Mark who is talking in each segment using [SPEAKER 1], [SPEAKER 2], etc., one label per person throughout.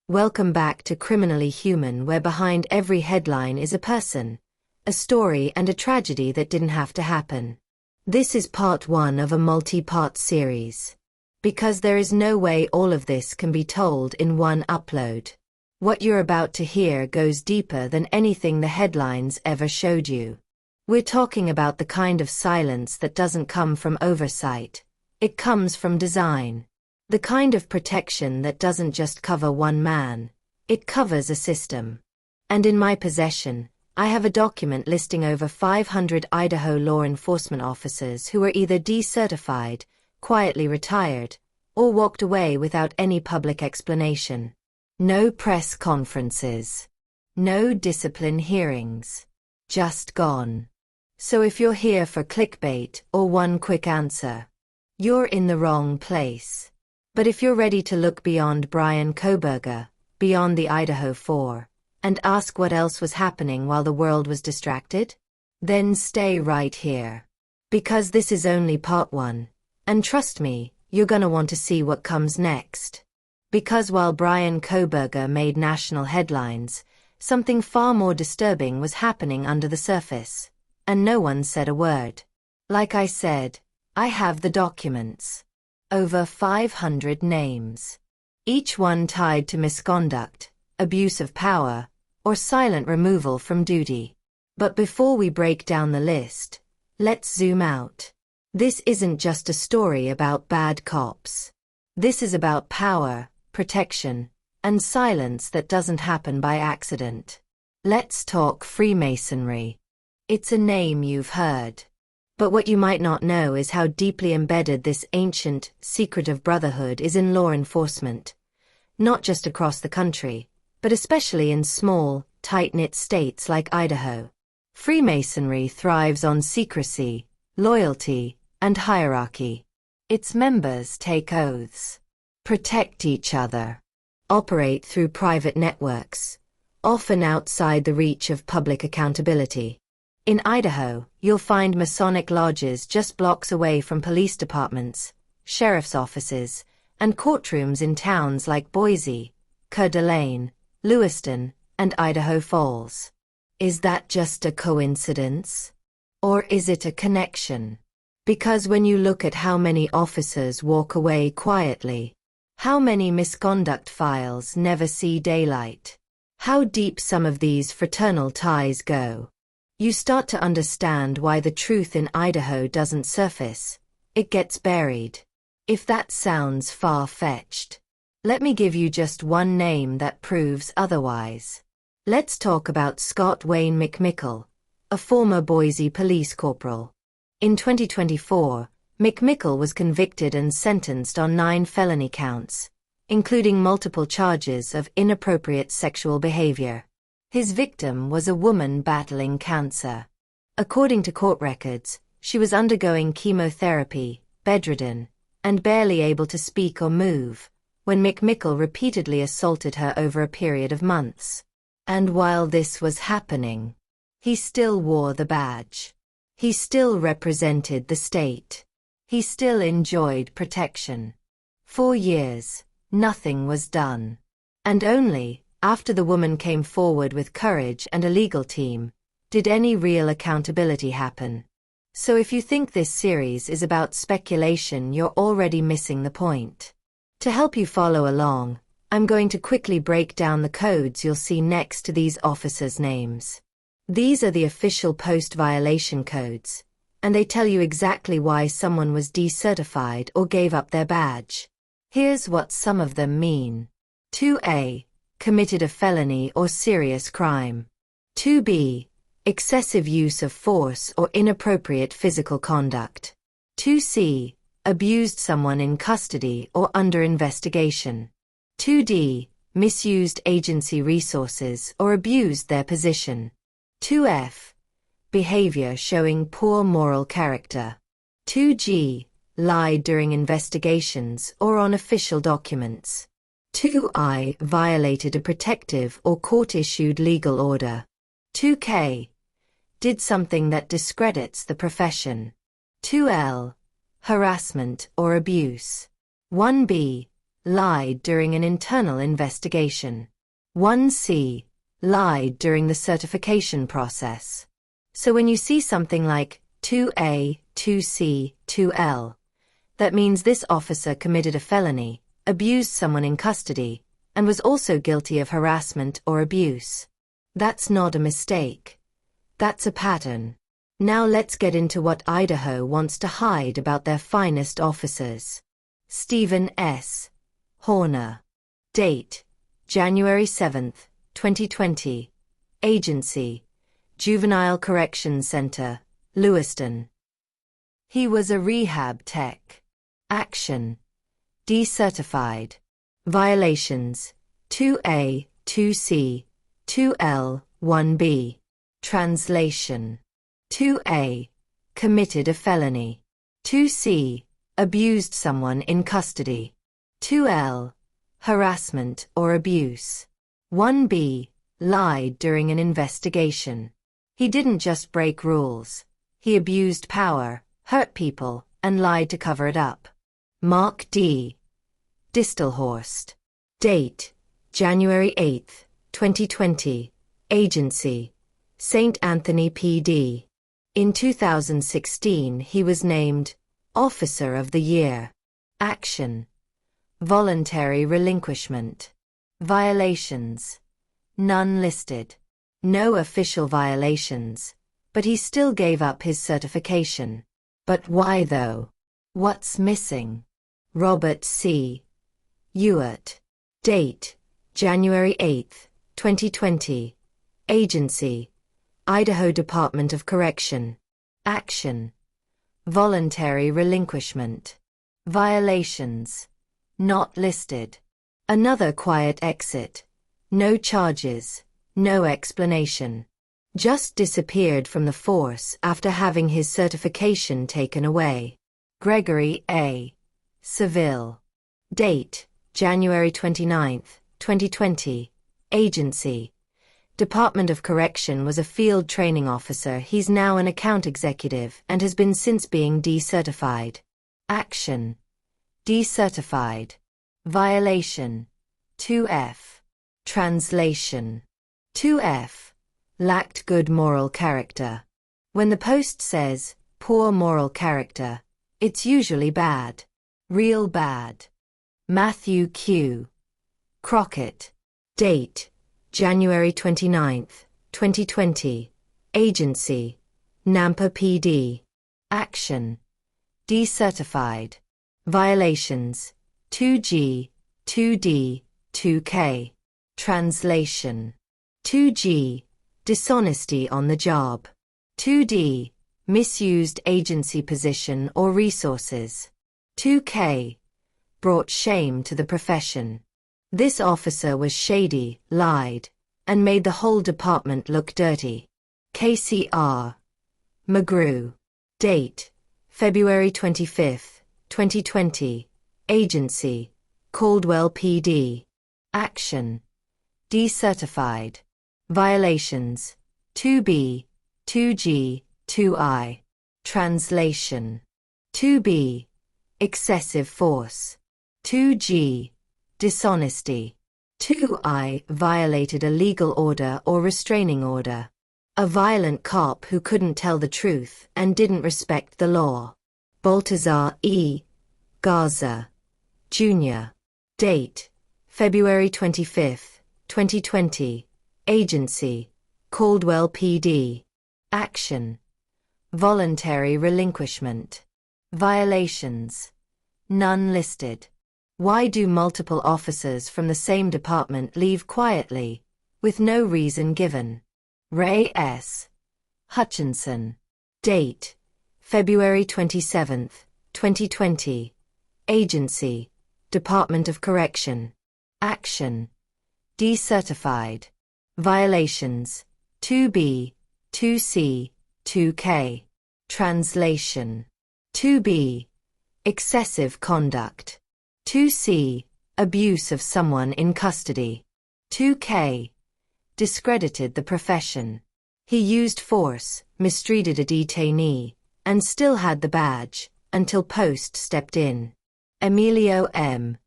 [SPEAKER 1] Welcome back to Criminally Human, where behind every headline is a person, a story, and a tragedy that didn't have to happen. This is part 1 of a multi-part series. Because there is no way all of this can be told in one upload. What you're about to hear goes deeper than anything the headlines ever showed you. We're talking about the kind of silence that doesn't come from oversight. It comes from design. The kind of protection that doesn't just cover one man. It covers a system. And in my possession, I have a document listing over 500 Idaho law enforcement officers who were either decertified, quietly retired, or walked away without any public explanation. No press conferences. No discipline hearings. Just gone. So if you're here for clickbait or one quick answer, you're in the wrong place. But if you're ready to look beyond Bryan Kohberger, beyond the Idaho 4, and ask what else was happening while the world was distracted, then stay right here. Because this is only part 1, and trust me, you're gonna want to see what comes next. Because while Bryan Kohberger made national headlines, something far more disturbing was happening under the surface. And no one said a word. Like I said, I have the documents. Over 500 names. Each one tied to misconduct, abuse of power, or silent removal from duty. But before we break down the list, let's zoom out. This isn't just a story about bad cops. This is about power, protection, and silence that doesn't happen by accident. Let's talk Freemasonry. It's a name you've heard. But what you might not know is how deeply embedded this ancient, secretive brotherhood is in law enforcement. Not just across the country, but especially in small, tight-knit states like Idaho. Freemasonry thrives on secrecy, loyalty, and hierarchy. Its members take oaths, protect each other, operate through private networks, often outside the reach of public accountability. In Idaho, you'll find Masonic lodges just blocks away from police departments, sheriff's offices, and courtrooms in towns like Boise, Coeur d'Alene, Lewiston, and Idaho Falls. Is that just a coincidence? Or is it a connection? Because when you look at how many officers walk away quietly, how many misconduct files never see daylight, how deep some of these fraternal ties go, you start to understand why the truth in Idaho doesn't surface. It gets buried. If that sounds far-fetched, let me give you just one name that proves otherwise. Let's talk about Scott Wayne McMickle, a former Boise police corporal. In 2024, McMickle was convicted and sentenced on 9 felony counts, including multiple charges of inappropriate sexual behavior. His victim was a woman battling cancer. According to court records, she was undergoing chemotherapy, bedridden, and barely able to speak or move, when McMickle repeatedly assaulted her over a period of months. And while this was happening, he still wore the badge. He still represented the state. He still enjoyed protection. For years, nothing was done. And only after the woman came forward with courage and a legal team, did any real accountability happen. So if you think this series is about speculation, you're already missing the point. To help you follow along, I'm going to quickly break down the codes you'll see next to these officers' names. These are the official post-violation codes, and they tell you exactly why someone was decertified or gave up their badge. Here's what some of them mean. 2A. Committed a felony or serious crime. 2B. Excessive use of force or inappropriate physical conduct. 2C. Abused someone in custody or under investigation. 2D. Misused agency resources or abused their position. 2F. Behavior showing poor moral character. 2G. Lied during investigations or on official documents. 2I. Violated a protective or court-issued legal order. 2K. Did something that discredits the profession. 2L. Harassment or abuse. 1B. lied during an internal investigation. 1C, lied during the certification process. So when you see something like 2A, 2C, 2L, that means this officer committed a felony, abused someone in custody, and was also guilty of harassment or abuse. That's not a mistake. That's a pattern. Now let's get into what Idaho wants to hide about their finest officers. Stephen S. Horner. Date: January 7, 2020. Agency: Juvenile Correction Center, Lewiston. He was a rehab tech. Action: Decertified. Violations: 2A, 2C, 2L, 1B. Translation: 2A, committed a felony. 2C, abused someone in custody. 2L, harassment or abuse. 1B, lied during an investigation. He didn't just break rules. He abused power, hurt people, and lied to cover it up. Mark D. Distelhorst. Date: January 8, 2020. Agency: St. Anthony PD. In 2016 he was named Officer of the Year. Action: Voluntary relinquishment. Violations: none listed. No official violations, but he still gave up his certification. But why though? What's missing? Robert C. Ewart. Date: January 8, 2020. Agency: Idaho Department of Correction. Action: Voluntary relinquishment. Violations: not listed. Another quiet exit. No charges, no explanation. Just disappeared from the force after having his certification taken away. Gregory A. Seville. Date: January 29, 2020. Agency: Department of Correction. Was a field training officer. He's now an account executive and has been since being decertified. Action: Decertified. Violation: 2F. Translation: 2F, lacked good moral character. When the post says, poor moral character, it's usually bad. Real bad. Matthew Q. Crockett. Date: January 29, 2020. Agency: Nampa PD. Action: Decertified. Violations: 2G, 2D, 2K. Translation: 2G, dishonesty on the job. 2D, misused agency position or resources. 2K, brought shame to the profession. This officer was shady, lied, and made the whole department look dirty. KCR. McGrew. Date: February 25, 2020. Agency: Caldwell PD. Action: Decertified. Violations: 2B, 2G, 2I. Translation: 2B, excessive force. 2G, dishonesty. 2I, violated a legal order or restraining order. A violent cop who couldn't tell the truth and didn't respect the law. Baltazar E. Garza, Jr. Date: February 25, 2020. Agency: Caldwell PD. Action: Voluntary relinquishment. Violations: none listed. Why do multiple officers from the same department leave quietly, with no reason given? Ray S. Hutchinson. Date: February 27, 2020. Agency: Department of Correction. Action: Decertified. Violations: 2B, 2C, 2K. Translation: 2B, excessive conduct. 2C, abuse of someone in custody. 2K, discredited the profession. He used force, mistreated a detainee, and still had the badge, until Post stepped in. Emilio M.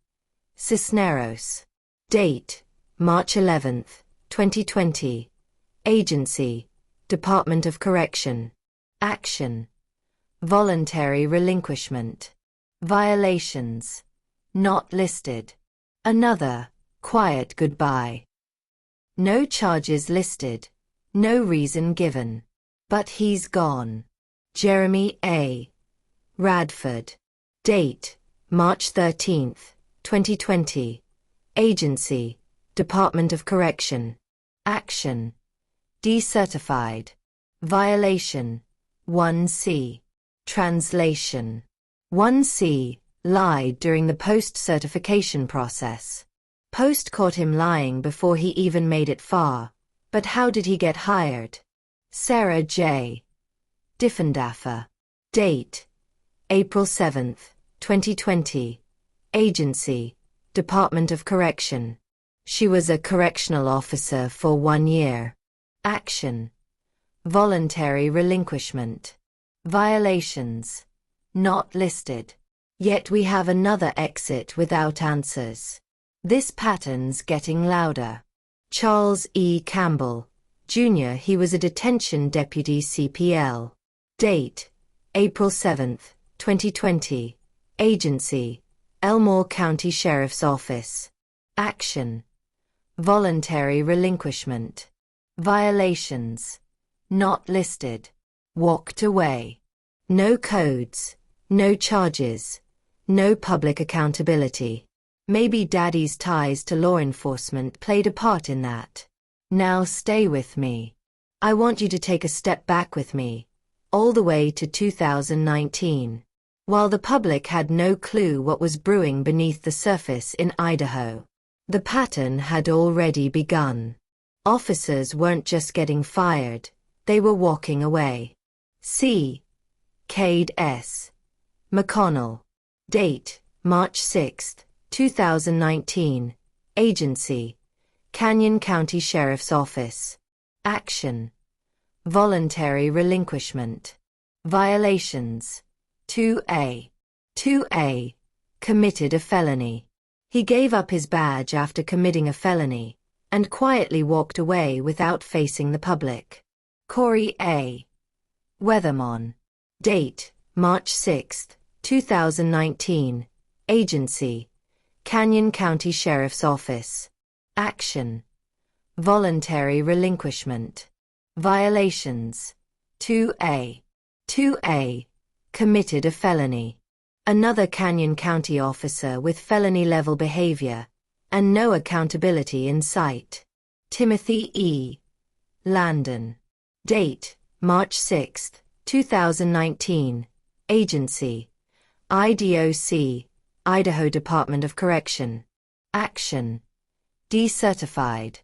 [SPEAKER 1] Cisneros. Date, March 11, 2020. Agency, Department of Correction. Action, voluntary relinquishment. Violations, not listed. Another, quiet goodbye. No charges listed, no reason given. But he's gone. Jeremy A. Radford. Date, March 13, 2020. Agency, Department of Correction. Action, Decertified. Violation, 1C. Translation. 1C, lied during the post-certification process. Post caught him lying before he even made it far. But how did he get hired? Sarah J. Diffendafer. Date, April 7, 2020. Agency, Department of Correction. She was a correctional officer for 1 year. Action, voluntary relinquishment. Violations, not listed. Yet we have another exit without answers. This pattern's getting louder. Charles E. Campbell, Jr. He was a detention deputy CPL. Date, April 7, 2020. Agency, Elmore County Sheriff's Office. Action, voluntary relinquishment. Violations, not listed. Walked away. No codes, no charges, no public accountability. Maybe Daddy's ties to law enforcement played a part in that. Now stay with me. I want you to take a step back with me, all the way to 2019. While the public had no clue what was brewing beneath the surface in Idaho, the pattern had already begun. Officers weren't just getting fired, they were walking away. C. Cade S. McConnell. Date, March 6, 2019. Agency, Canyon County Sheriff's Office. Action, voluntary relinquishment. Violations, 2A. 2A. Committed a felony. He gave up his badge after committing a felony, and quietly walked away without facing the public. Corey A. Weathermon. Date, March 6, 2019. Agency, Canyon County Sheriff's Office. Action, voluntary relinquishment. Violations, 2A. 2A. Committed a felony. Another Canyon County officer with felony-level behavior, and no accountability in sight. Timothy E. Landon. Date, March 6, 2019. Agency, IDOC, Idaho Department of Correction. Action, Decertified.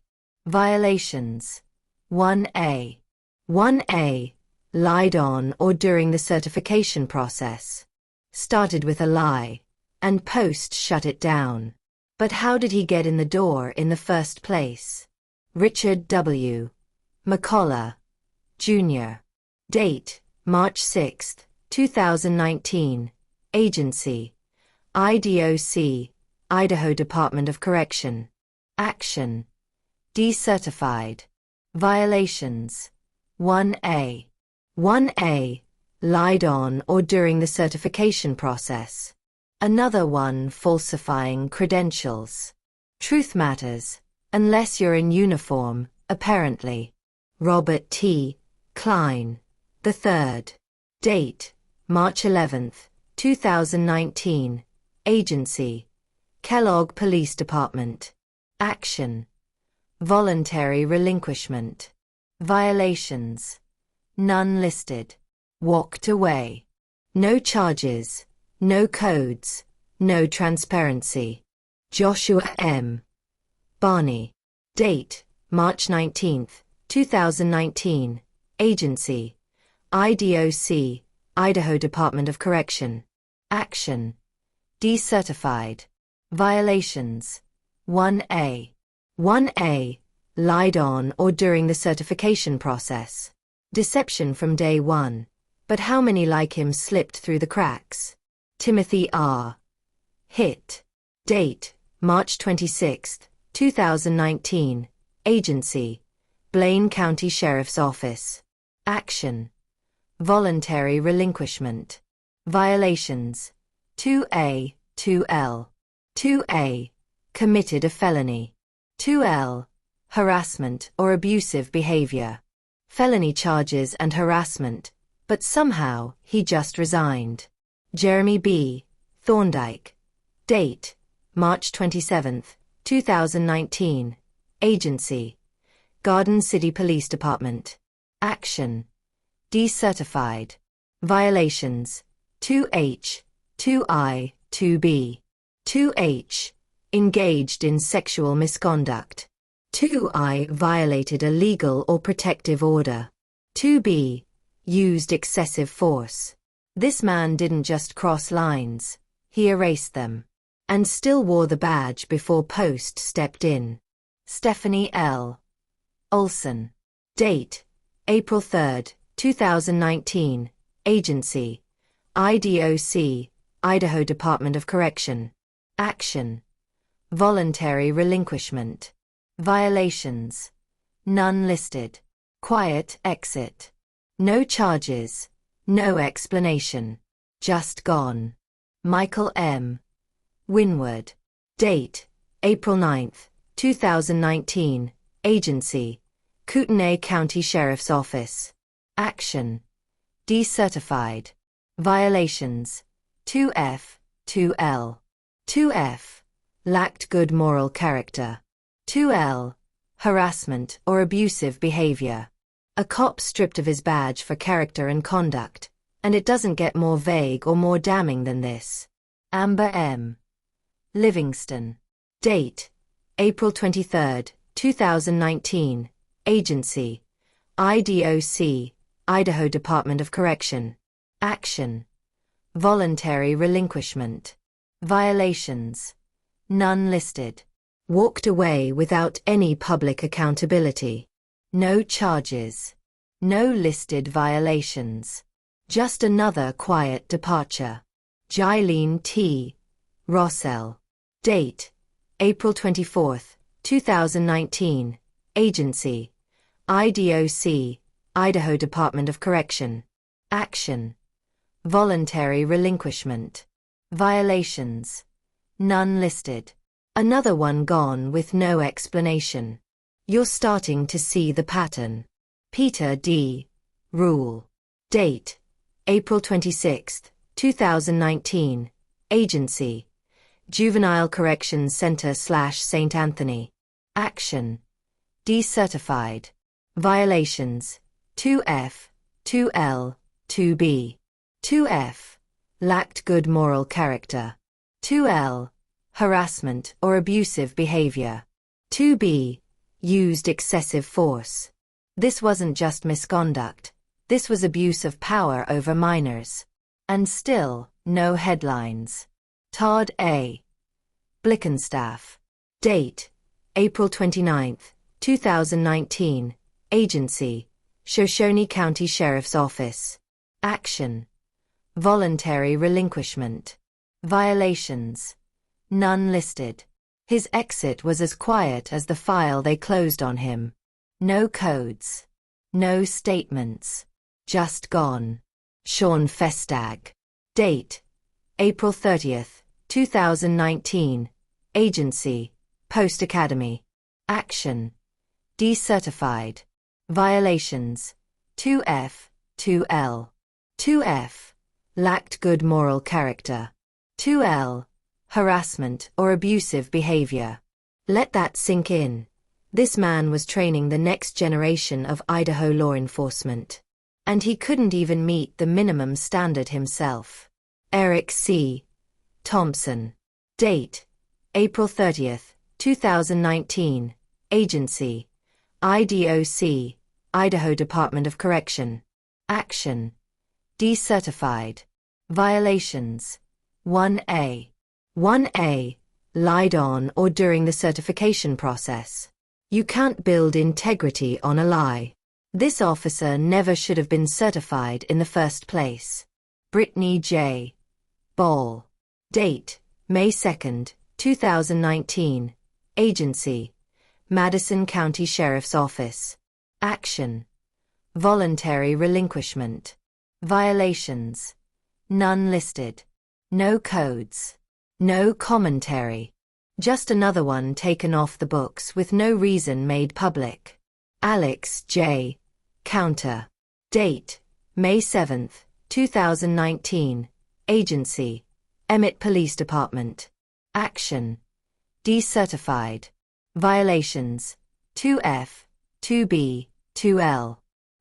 [SPEAKER 1] Violations, 1A. 1A. Lied on or during the certification process. Started with a lie, and post shut it down. But how did he get in the door in the first place? Richard W. McCullough, Jr. Date, March 6, 2019. Agency, IDOC, Idaho Department of Correction. Action, Decertified. Violations, 1A. 1A. Lied on or during the certification process. Another one falsifying credentials. Truth matters, unless you're in uniform, apparently. Robert T. Klein, III. Date, March 11, 2019. Agency, Kellogg Police Department. Action, voluntary relinquishment. Violations, none listed. Walked away. No charges, no codes, no transparency. Joshua M. Barney. Date, March 19, 2019. Agency, IDOC, Idaho Department of Correction. Action, Decertified. Violations, 1A. 1A. Lied on or during the certification process. Deception from day one. But how many like him slipped through the cracks? Timothy R. Hitt. Date, March 26, 2019. Agency: Blaine County Sheriff's Office. Action: voluntary relinquishment. Violations: 2A, 2L. 2A. Committed a felony. 2L. Harassment or abusive behavior. Felony charges and harassment, but somehow he just resigned. Jeremy B. Thorndike. Date: March 27, 2019. Agency: Garden City Police Department. Action: Decertified. Violations: 2H, 2I, 2B. 2H. Engaged in sexual misconduct. 2I. Violated a legal or protective order. 2B. Used excessive force. This man didn't just cross lines, he erased them. And still wore the badge before Post stepped in. Stephanie L. Olson. Date: April 3, 2019. Agency: IDOC, Idaho Department of Correction. Action: voluntary relinquishment. Violations: none listed. Quiet exit. No charges, no explanation. Just gone. Michael M. Winward. Date: April 9, 2019. Agency: Kootenai County Sheriff's Office. Action: Decertified. Violations: 2F, 2L. 2F. Lacked good moral character. 2L. Harassment or abusive behavior. A cop stripped of his badge for character and conduct, and it doesn't get more vague or more damning than this. Amber M. Livingston. Date: April 23, 2019. Agency: IDOC, Idaho Department of Correction. Action: voluntary relinquishment. Violations: none listed. Walked away without any public accountability. No charges. No listed violations. Just another quiet departure. Jailene T. Rossell. Date: April 24, 2019. Agency: IDOC, Idaho Department of Correction. Action: voluntary relinquishment. Violations: none listed. Another one gone with no explanation. You're starting to see the pattern. Peter D. Rule. Date: April 26, 2019. Agency: Juvenile Corrections Center / St. Anthony. Action: Decertified. Violations: 2F, 2L, 2B. 2F. Lacked good moral character. 2L. Harassment or abusive behavior. 2B. Used excessive force. This wasn't just misconduct. This was abuse of power over minors. And still, no headlines. Todd A. Blickenstaff. Date: April 29, 2019. Agency: Shoshone County Sheriff's Office. Action: voluntary relinquishment. Violations: none listed. His exit was as quiet as the file they closed on him. No codes. No statements. Just gone. Sean Festag. Date: April 30, 2019. Agency: Post Academy. Action: Decertified. Violations: 2F, 2L. 2F. Lacked good moral character. 2L. Harassment or abusive behavior. Let that sink in. This man was training the next generation of Idaho law enforcement. And he couldn't even meet the minimum standard himself. Eric C. Thompson. Date: April 30, 2019. Agency: IDOC, Idaho Department of Correction. Action: Decertified. Violations: 1A. 1A. Lied on or during the certification process. You can't build integrity on a lie. This officer never should have been certified in the first place. Brittany J. Ball. Date: May 2, 2019. Agency: Madison County Sheriff's Office. Action: voluntary relinquishment. Violations: none listed. No codes. No commentary. Just another one taken off the books with no reason made public. Alex J. Counter. Date: May 7, 2019. Agency: Emmett Police Department. Action: Decertified. Violations: 2F, 2B, 2L.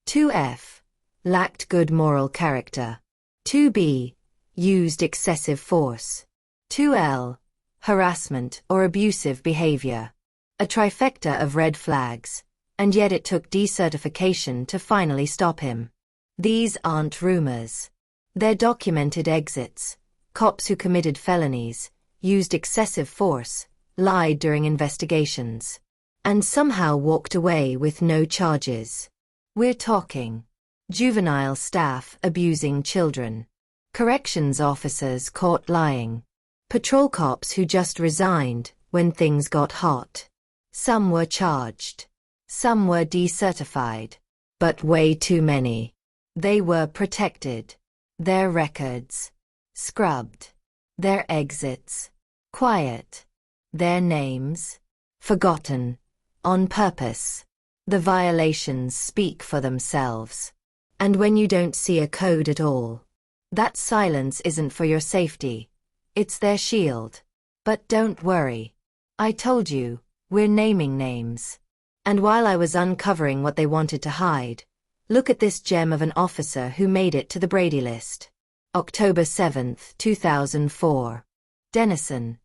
[SPEAKER 1] 2F: lacked good moral character. 2B: used excessive force. 2L: harassment or abusive behavior. A trifecta of red flags, and yet it took decertification to finally stop him. These aren't rumors. They're documented exits. Cops who committed felonies, used excessive force, lied during investigations, and somehow walked away with no charges. We're talking juvenile staff abusing children, corrections officers caught lying, patrol cops who just resigned when things got hot. Some were charged. Some were decertified. But way too many. They were protected. Their records scrubbed. Their exits quiet. Their names forgotten. On purpose. The violations speak for themselves. And when you don't see a code at all, that silence isn't for your safety. It's their shield. But don't worry. I told you, we're naming names. And while I was uncovering what they wanted to hide, look at this gem of an officer who made it to the Brady list. October 7, 2004. Denison,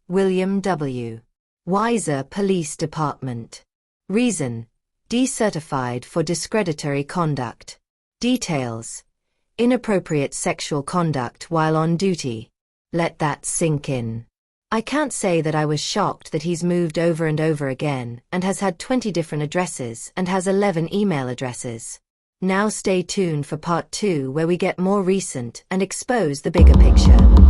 [SPEAKER 1] William W. Weiser Police Department. Reason: decertified for discreditory conduct. Details: inappropriate sexual conduct while on duty. Let that sink in. I can't say that I was shocked that he's moved over and over again and has had 20 different addresses and has 11 email addresses. Now stay tuned for part 2 where we get more recent and expose the bigger picture.